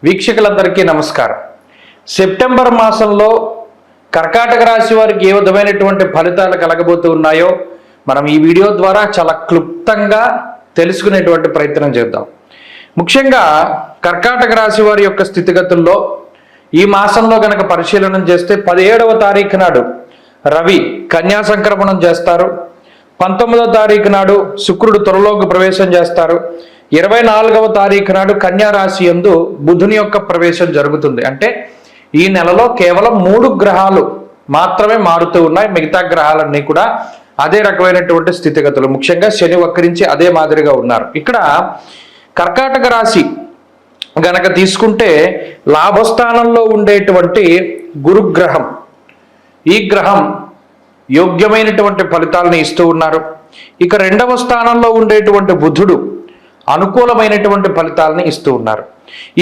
వీక్షకులందరికీ నమస్కారం. సెప్టెంబర్ మాసంలో కర్కాటక రాశి వారికి ఏ విధమైనటువంటి ఫలితాలు కలగబోతూ ఉన్నాయో మనం ఈ వీడియో ద్వారా చాలా క్లుప్తంగా తెలుసుకునేటువంటి ప్రయత్నం చేద్దాం. ముఖ్యంగా కర్కాటక రాశి వారి యొక్క స్థితిగతుల్లో ఈ మాసంలో కనుక పరిశీలన చేస్తే 17వ తారీఖు నాడు రవి కన్యా సంక్రమణం చేస్తారు. 19వ తారీఖు నాడు శుక్రుడు తులలోకి ప్రవేశం చేస్తారు. 24వ తారీఖు నాడు కన్యా రాశి యందు బుధుని యొక్క ప్రవేశం జరుగుతుంది. అంటే ఈ నెలలో కేవలం 3 గ్రహాలు మాత్రమే మారుతూ ఉన్నాయి. మిగతా గ్రహాలన్నీ కూడా అదే రకమైనటువంటి స్థితిగతులు. ముఖ్యంగా శని వక్రించి అదే మాదిరిగా ఉన్నారు. ఇక్కడ కర్కాటక రాశి గనక తీసుకుంటే లాభస్థానంలో ఉండేటువంటి గురుగ్రహం, ఈ గ్రహం యోగ్యమైనటువంటి ఫలితాలను ఇస్తూ ఉన్నారు. ఇక 2వ స్థానంలో ఉండేటువంటి బుధుడు అనుకూలమైనటువంటి ఫలితాలను ఇస్తూ ఉన్నారు.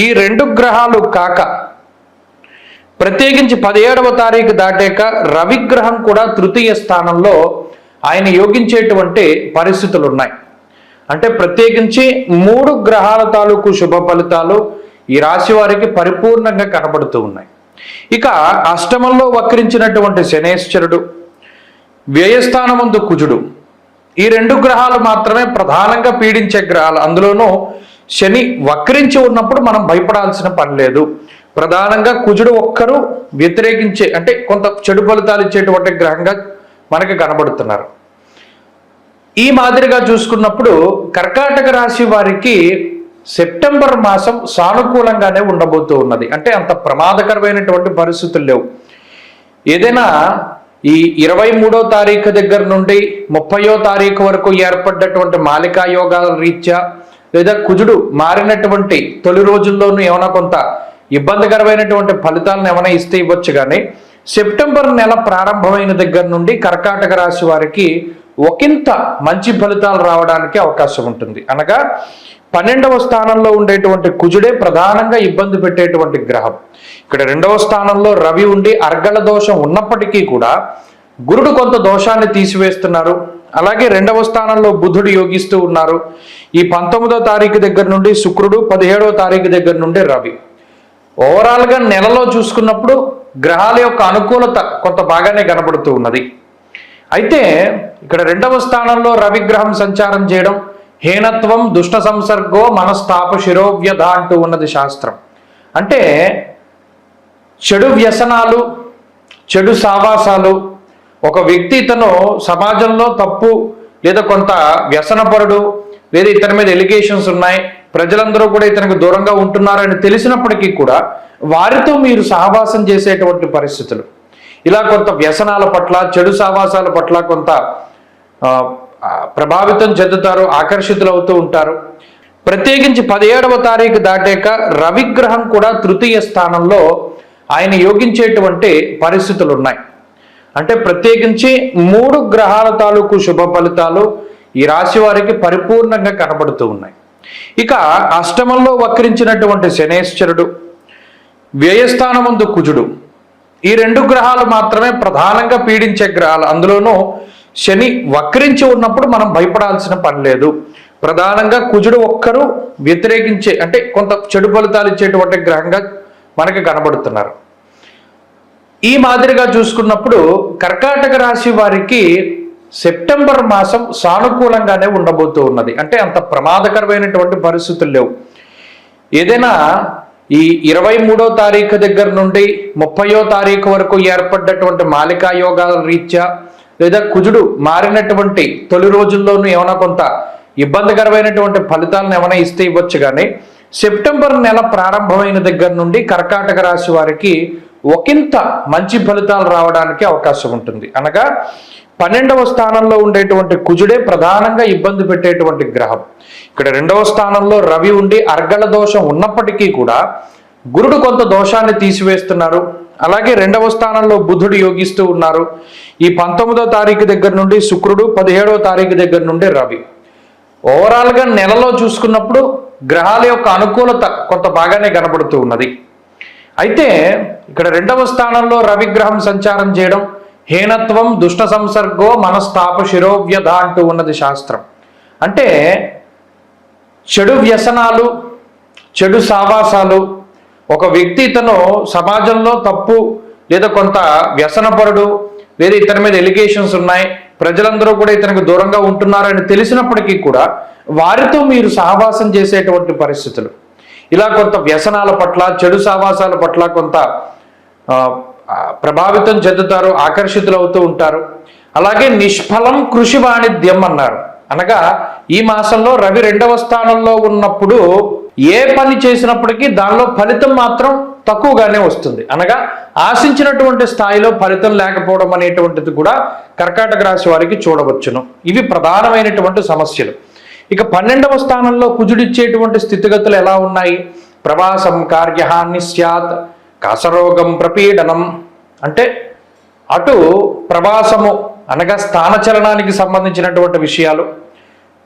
ఈ 2 గ్రహాలు కాక ప్రత్యేకించి 17వ తారీఖు దాటాక రవిగ్రహం కూడా తృతీయ స్థానంలో ఆయన యోగించేటువంటి పరిస్థితులు ఉన్నాయి. అంటే ప్రత్యేకించి 3 గ్రహాల తాలూకు శుభ ఫలితాలు ఈ రాశి వారికి పరిపూర్ణంగా కనబడుతూ ఉన్నాయి. ఇక అష్టమంలో వక్రించినటువంటి శనేశ్వరుడు, వ్యయస్థానమందు కుజుడు, ఈ 2 గ్రహాలు మాత్రమే ప్రధానంగా పీడించే గ్రహాలు. అందులోనూ శని వక్రించి ఉన్నప్పుడు మనం భయపడాల్సిన పని లేదు. ప్రధానంగా కుజుడు ఒక్కరు వ్యతిరేకించే అంటే కొంత చెడు ఫలితాలు ఇచ్చేటువంటి గ్రహంగా మనకి కనబడుతున్నారు. ఈ మాదిరిగా చూసుకున్నప్పుడు కర్కాటక రాశి వారికి సెప్టెంబర్ మాసం సానుకూలంగానే ఉండబోతూ ఉన్నది. అంటే అంత ప్రమాదకరమైనటువంటి పరిస్థితులు లేవు. ఏదైనా ఈ 23వ తారీఖు దగ్గర నుండి 30వ తారీఖు వరకు ఏర్పడ్డటువంటి మాలికా యోగాల రీత్యా లేదా కుజుడు మారినటువంటి తొలి రోజుల్లోనూ ఏమైనా కొంత ఇబ్బందికరమైనటువంటి ఫలితాలను ఏమైనా ఇస్తే ఇవ్వచ్చు. కానీ సెప్టెంబర్ నెల ప్రారంభమైన దగ్గర నుండి కర్కాటక రాశి వారికి ఒకంత మంచి ఫలితాలు రావడానికి అవకాశం ఉంటుంది. అనగా 12వ స్థానంలో ఉండేటువంటి కుజుడే ప్రధానంగా ఇబ్బంది పెట్టేటువంటి గ్రహం. ఇక్కడ 2వ స్థానంలో రవి ఉండి అర్గళ దోషం ఉన్నప్పటికీ కూడా గురుడు కొంత దోషాన్ని తీసివేస్తున్నారు. అలాగే 2వ స్థానంలో బుధుడు యోగిస్తూ ఉన్నారు. ఈ 19వ తారీఖు దగ్గర నుండి శుక్రుడు, 17వ తారీఖు దగ్గర నుండి రవి. ఓవరాల్గా నెలలో చూసుకున్నప్పుడు గ్రహాల యొక్క అనుకూలత కొంత బాగానే కనబడుతూ ఉన్నది. అయితే ఇక్కడ 2వ స్థానంలో రవిగ్రహం సంచారం చేయడం హీనత్వం దుష్ట సంసర్గో మనస్తాప శిరోవ్యధ అంటూ ఉన్నది శాస్త్రం. అంటే చెడు వ్యసనాలు, చెడు సావాసాలు, ఒక వ్యక్తి ఇతను సమాజంలో తప్పు లేదా కొంత వ్యసనపరుడు లేదా ఇతని మీద ఎలిగేషన్స్ ఉన్నాయి, ప్రజలందరూ కూడా ఇతనికి దూరంగా ఉంటున్నారని తెలిసినప్పటికీ కూడా వారితో మీరు సహవాసం చేసేటువంటి పరిస్థితులు, ఇలా కొంత వ్యసనాల పట్ల చెడు సావాసాల పట్ల కొంత ప్రభావితం చెందుతారు, ఆకర్షితులు అవుతూ ఉంటారు. ప్రత్యేకించి 17వ తారీఖు దాటాక రవిగ్రహం కూడా తృతీయ స్థానంలో ఆయన యోగించేటువంటి పరిస్థితులు ఉన్నాయి. అంటే ప్రత్యేకించి 3 గ్రహాల తాలూకు శుభ ఫలితాలు ఈ రాశి వారికి పరిపూర్ణంగా కనబడుతూ ఉన్నాయి. ఇక అష్టమంలో వక్రించినటువంటి శనేశ్వరుడు, వ్యయస్థానమందు కుజుడు, ఈ 2 గ్రహాలు మాత్రమే ప్రధానంగా పీడించే గ్రహాలు. అందులోనూ శని వక్రించి ఉన్నప్పుడు మనం భయపడాల్సిన పని లేదు. ప్రధానంగా కుజుడు ఒక్కరు వ్యతిరేకించే అంటే కొంత చెడు ఫలితాలు ఇచ్చేటువంటి గ్రహంగా మనకి కనబడుతున్నారు. ఈ మాదిరిగా చూసుకున్నప్పుడు కర్కాటక రాశి వారికి సెప్టెంబర్ మాసం సానుకూలంగానే ఉండబోతూ ఉన్నది. అంటే అంత ప్రమాదకరమైనటువంటి పరిస్థితులు లేవు. ఏదైనా ఈ 23వ తారీఖు దగ్గర నుండి 30వ తారీఖు వరకు ఏర్పడ్డటువంటి మాలికా యోగాల రీత్యా లేదా కుజుడు మారినటువంటి తొలి రోజుల్లోనూ ఏమైనా కొంత ఇబ్బందికరమైనటువంటి ఫలితాలను ఏమైనా ఇస్తే ఇవ్వచ్చు. కానీ సెప్టెంబర్ నెల ప్రారంభమైన దగ్గర నుండి కర్కాటక రాశి వారికి ఒకంత మంచి ఫలితాలు రావడానికి అవకాశం ఉంటుంది. అనగా 12వ స్థానంలో ఉండేటువంటి కుజుడే ప్రధానంగా ఇబ్బంది పెట్టేటువంటి గ్రహం. ఇక్కడ 2వ స్థానంలో రవి ఉండి అర్గళ దోషం ఉన్నప్పటికీ కూడా గురుడు కొంత దోషాన్ని తీసివేస్తున్నారు. అలాగే 2వ స్థానంలో బుధుడు యోగిస్తూ ఉన్నారు. ఈ 19వ తారీఖు దగ్గర నుండి శుక్రుడు, 17వ తారీఖు దగ్గర నుండి రవి. ఓవరాల్గా నెలలో చూసుకున్నప్పుడు గ్రహాల యొక్క అనుకూలత కొంత బాగానే కనబడుతూ ఉన్నది. అయితే ఇక్కడ 2వ స్థానంలో రవిగ్రహం సంచారం చేయడం హీనత్వం దుష్ట సంసర్గో మనస్తాప శిరోవ్యధ అంటూ ఉన్నది శాస్త్రం. అంటే చెడు వ్యసనాలు, చెడు సావాసాలు, ఒక వ్యక్తి ఇతను సమాజంలో తప్పు లేదా కొంత వ్యసనపరుడు లేదా ఇతని మీద ఎలిగేషన్స్ ఉన్నాయి, ప్రజలందరూ కూడా ఇతనికి దూరంగా ఉంటున్నారని తెలిసినప్పటికీ కూడా వారితో మీరు సహవాసం చేసేటువంటి పరిస్థితులు, ఇలా కొంత వ్యసనాల పట్ల చెడు సహవాసాల పట్ల కొంత ప్రభావితం చెందుతారు, ఆకర్షితులు అవుతూ ఉంటారు. అలాగే నిష్ఫలం కృషి వాణిజ్యం అన్నారు, అనగా ఈ మాసంలో రవి 2వ స్థానంలో ఉన్నప్పుడు ఏ పని చేసినప్పటికీ దానిలో ఫలితం మాత్రం తక్కువగానే వస్తుంది, అనగా ఆశించినటువంటి స్థాయిలో ఫలితం లేకపోవడం అనేటువంటిది కూడా కర్కాటక రాశి వారికి చూడవచ్చును. ఇవి ప్రధానమైనటువంటి సమస్యలు. ఇక 12వ స్థానంలో కుజుడిచ్చేటువంటి స్థితిగతులు ఎలా ఉన్నాయి? ప్రవాసం కార్యహాని స్యాత్, కాసరోగం ప్రపీడనం. అంటే అటు ప్రవాసము అనగా స్థానచలనానికి సంబంధించినటువంటి విషయాలు,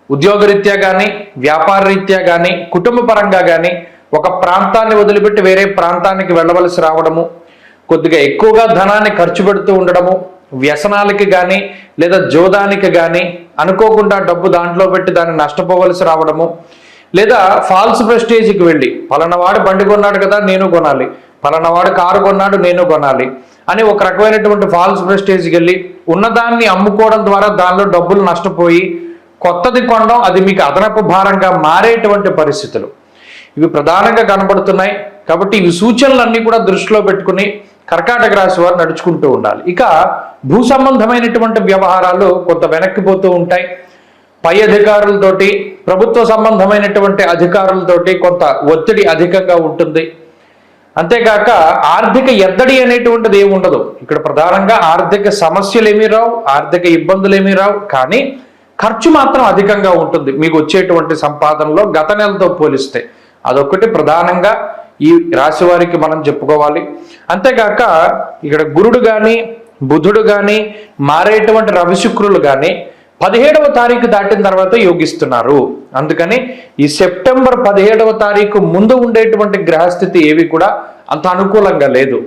ఉద్యోగరీత్యా కానీ వ్యాపార రీత్యా కానీ కుటుంబ పరంగా కానీ ఒక ప్రాంతాన్ని వదిలిపెట్టి వేరే ప్రాంతానికి వెళ్ళవలసి రావడము, కొద్దిగా ఎక్కువగా ధనాన్ని ఖర్చు పెడుతూ ఉండడము, వ్యసనాలకి కానీ లేదా జోదానికి కానీ అనుకోకుండా డబ్బు దాంట్లో పెట్టి దాన్ని నష్టపోవలసి రావడము, లేదా ఫాల్స్ ప్రెస్టేజ్కి వెళ్ళి పలానావాడు బండి కొన్నాడు కదా నేను కొనాలి, పలానావాడు కారు కొన్నాడు నేను కొనాలి అని ఒక రకమైనటువంటి ఫాల్స్ ప్రెస్టేజ్కి వెళ్ళి ఉన్నదాన్ని అమ్ముకోవడం ద్వారా దానిలో డబ్బులు నష్టపోయి కొత్తది కొనడం, అది మీకు అదనపు భారంగా మారేటువంటి పరిస్థితులు ఇవి ప్రధానంగా కనబడుతున్నాయి. కాబట్టి ఇవి సూచనలన్నీ కూడా దృష్టిలో పెట్టుకుని కర్కాటక రాశి వారు నడుచుకుంటూ ఉండాలి. ఇక భూ సంబంధమైనటువంటి వ్యవహారాలు కొంత వెనక్కిపోతూ ఉంటాయి. పై అధికారులతోటి ప్రభుత్వ సంబంధమైనటువంటి అధికారులతోటి కొంత ఒత్తిడి అధికంగా ఉంటుంది. అంతేకాక ఆర్థిక ఎద్దడి అనేటువంటిది ఏమి ఉండదు. ఇక్కడ ప్రధానంగా ఆర్థిక సమస్యలు ఏమీ రావు, ఆర్థిక ఇబ్బందులు ఏమీ రావు, కానీ ఖర్చు మాత్రం అధికంగా ఉంటుంది మీకు వచ్చేటువంటి సంపాదనలో గత నెలతో పోలిస్తే. అదొక్కటి ప్రధానంగా ఈ రాశి వారికి మనం చెప్పుకోవాలి. అంతేకాక ఇక్కడ గురుడు కానీ బుధుడు కానీ మారేటువంటి రవి శుక్రులు కానీ 17వ తారీఖు దాటిన తర్వాత యోగిస్తున్నారు. అందుకని ఈ సెప్టెంబర్ 17వ తారీఖు ముందు ఉండేటువంటి గ్రహస్థితి ఏవి కూడా అంత అనుకూలంగా లేదు.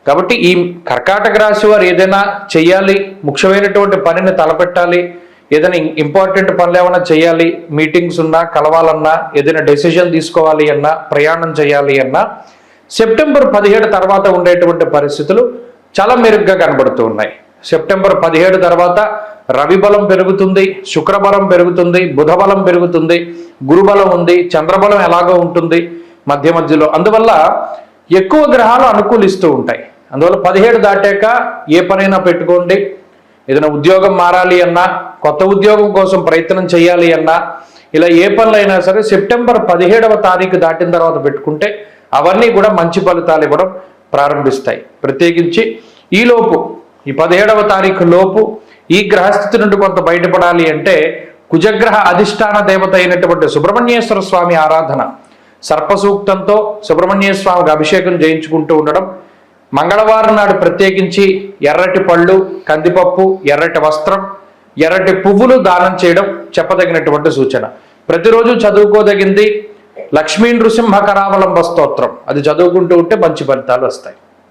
కాబట్టి ఈ కర్కాటక రాశి వారు ఏదైనా చెయ్యాలి, ముఖ్యమైనటువంటి పనిని తలపెట్టాలి, ఏదైనా ఇంపార్టెంట్ పనులు ఏమైనా చేయాలి, మీటింగ్స్ ఉన్నా కలవాలన్నా ఏదైనా డెసిషన్ తీసుకోవాలి అన్నా ప్రయాణం చేయాలి అన్నా సెప్టెంబర్ 17 తర్వాత ఉండేటువంటి పరిస్థితులు చాలా మెరుగ్గా కనబడుతూ ఉన్నాయి. సెప్టెంబర్ 17 తర్వాత రవి బలం పెరుగుతుంది, శుక్రబలం పెరుగుతుంది, బుధ బలం పెరుగుతుంది, గురుబలం ఉంది, చంద్రబలం ఎలాగో ఉంటుంది మధ్య మధ్యలో. అందువల్ల ఎక్కువ గ్రహాలు అనుకూలిస్తూ ఉంటాయి. అందువల్ల 17 దాటాక ఏ పనైనా పెట్టుకోండి. ఏదైనా ఉద్యోగం మారాలి అన్నా, కొత్త ఉద్యోగం కోసం ప్రయత్నం చేయాలి అన్నా, ఇలా ఏ పనులైనా సరే సెప్టెంబర్ 17వ తారీఖు దాటిన తర్వాత పెట్టుకుంటే అవన్నీ కూడా మంచి ఫలితాలు ఇవ్వడం ప్రారంభిస్తాయి. ప్రత్యేకించి ఈలోపు ఈ 17వ తారీఖు లోపు ఈ గ్రహస్థితి నుండి కొంత బయటపడాలి అంటే కుజగ్రహ అధిష్టాన దేవత అయినటువంటి సుబ్రహ్మణ్యేశ్వర స్వామి ఆరాధన, సర్పసూక్తంతో సుబ్రహ్మణ్యేశ్వర స్వామికి అభిషేకం చేయించుకుంటూ ఉండడం, మంగళవారం నాడు ప్రత్యేకించి ఎర్రటి పళ్ళు, కందిపప్పు, ఎర్రటి వస్త్రం, ఎర్రటి పువ్వులు దానం చేయడం చెప్పదగినటువంటి సూచన. ప్రతిరోజు చదువుకోదగింది లక్ష్మీ నృసింహ కరావలంబ స్తోత్రం, అది చదువుకుంటూ ఉంటే మంచి ఫలితాలు వస్తాయి.